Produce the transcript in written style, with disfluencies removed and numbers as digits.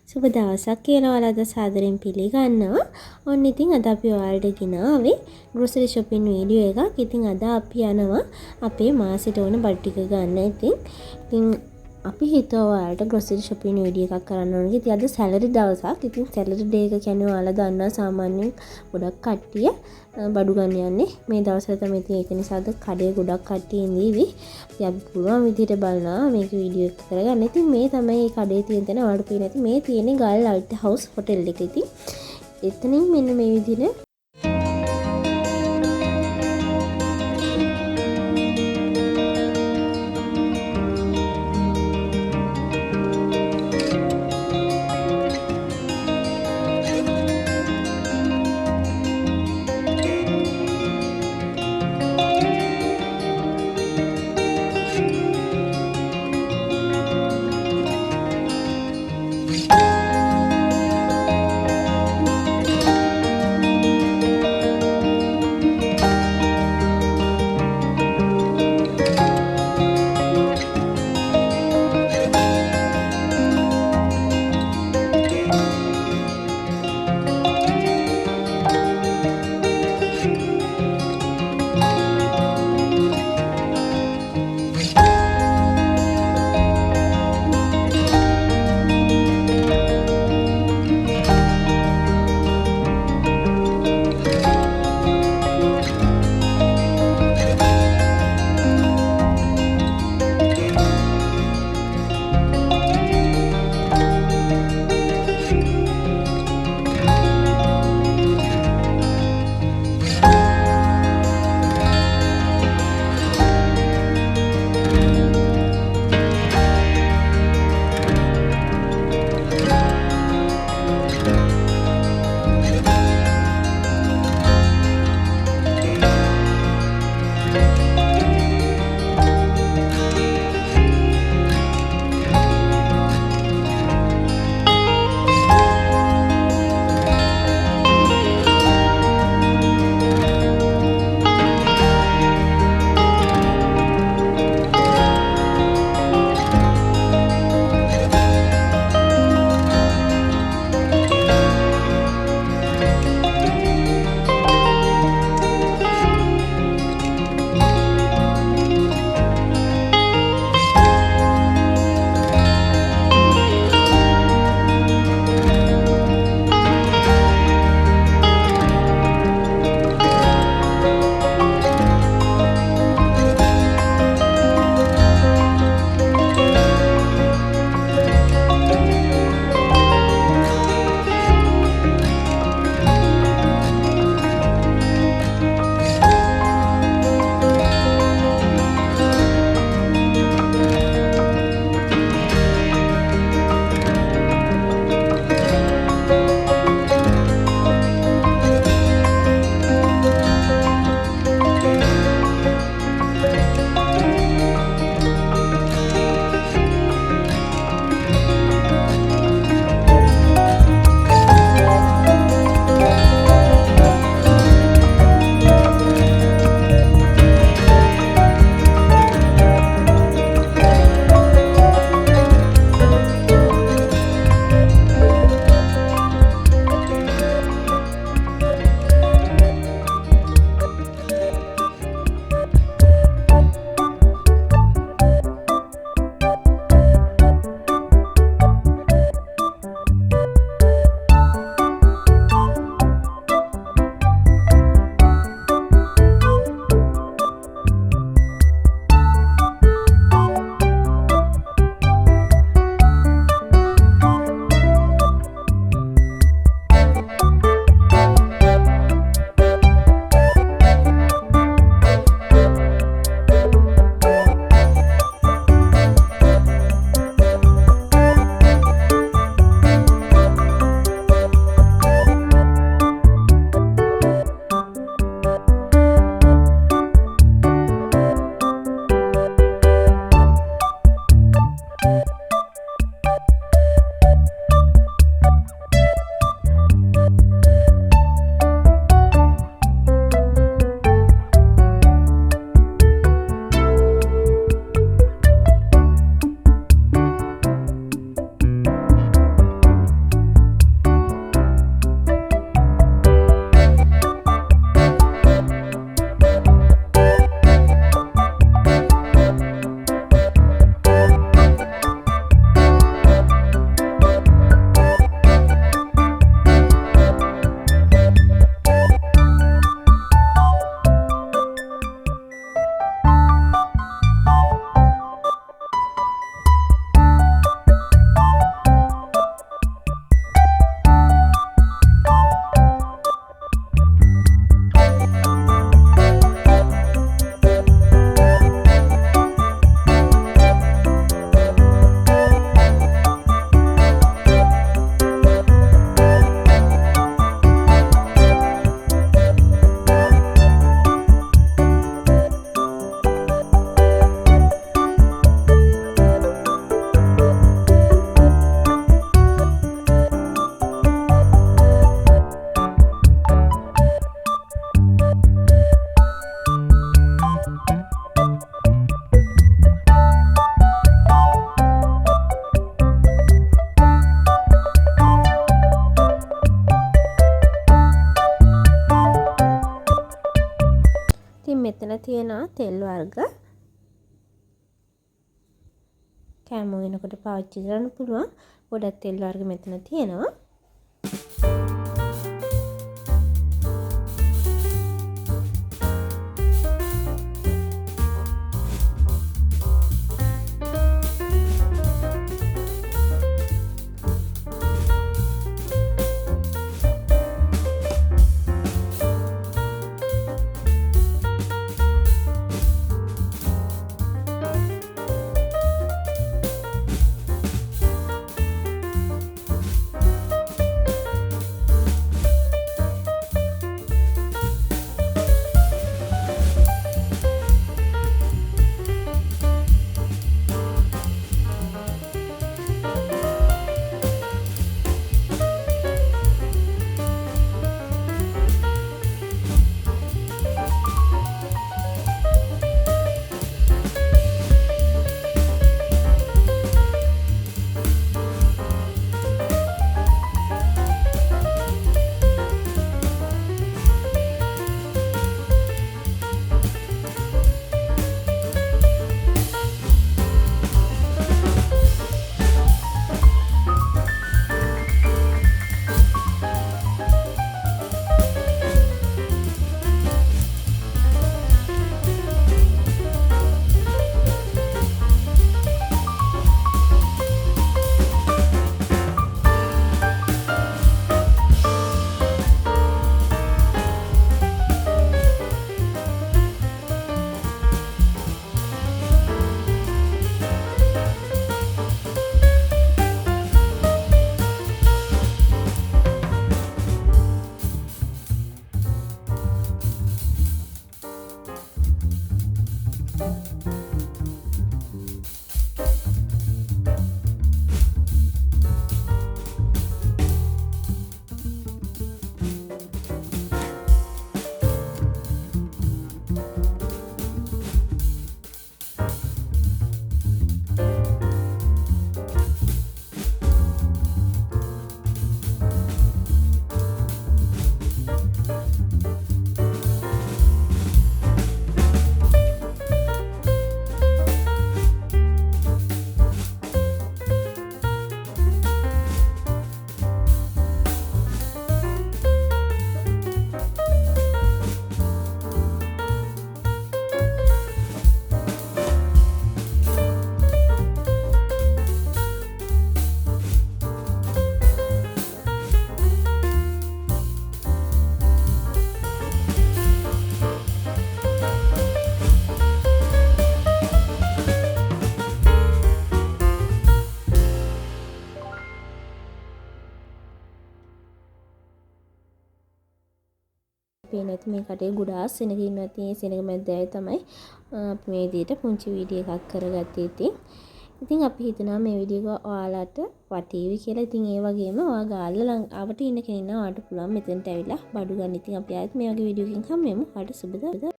සුබ දවසක් කියලා ඔයාලට සාදරයෙන් පිළිගන්නවා. ඔන්න ඉතින් අද අපි ඔයාලට ගෙනාවේ grocery shopping වීඩියෝ එකක්. ඉතින් අද අපි යනවා අපේ මාසෙට ඕන බඩු ටික ගන්න. ඉතින් අපි හිතුවා ඔයාලට grocery shopping වීඩියෝ එකක් කරන්න ඕන. ඉතින් අද සැලරි දවසක්. ඉතින් සැලරි ඩේ එක කියන්නේ ඔයාලා දන්නවා සාමාන්‍යයෙන් ගොඩක් කට්ටිය බඩු ගන්න යන්නේ මේ දවස්වල තමයි. ඉතින් ඒක නිසාද කඩේ ගොඩක් කට්ටිය ඉඳීවි. ඉතින් අපි පුළුවන් විදිහට බලනවා මේක වීඩියෝ එක කරගන්න. ඉතින් මේ තමයි මේ කඩේ තියෙන තැන ඔයාලට පේන ඇති. මේ තියෙන්නේ ගල් ලයිට් හවුස් හොටෙල් එක. ඉතින් එතනින් මෙන්න මේ විදිහට තියෙනවා තෙල් වර්ග. කෑම වෙනකොට පාවිච්චි කරන්න පුළුවන්. ගොඩක් තෙල් වර්ග මෙතන තියෙනවා. පේනත් මේ කටේ ගොඩාක් සෙනග ඉන්නවා. ඉතින් ඒ සෙනග මැද්දේ තමයි අපි මේ විදිහට පුංචි වීඩියෝ එකක් කරගත්තේ. ඉතින් අපි හිතනවා මේ වීඩියෝ එක ඔයාලට වටේවි කියලා. ඉතින් ඒ වගේම ඔයා ගාල්ල ආවට ඉන්න කෙනෙක් නම් ඔයාලට පුළුවන් මෙතනට ඇවිල්ලා බඩු ගන්න. ඉතින් අපි ආයෙත් මේ වගේ වීඩියෝ එකකින් හම්බෙමු. ඔයාලට සුබ දවසක්.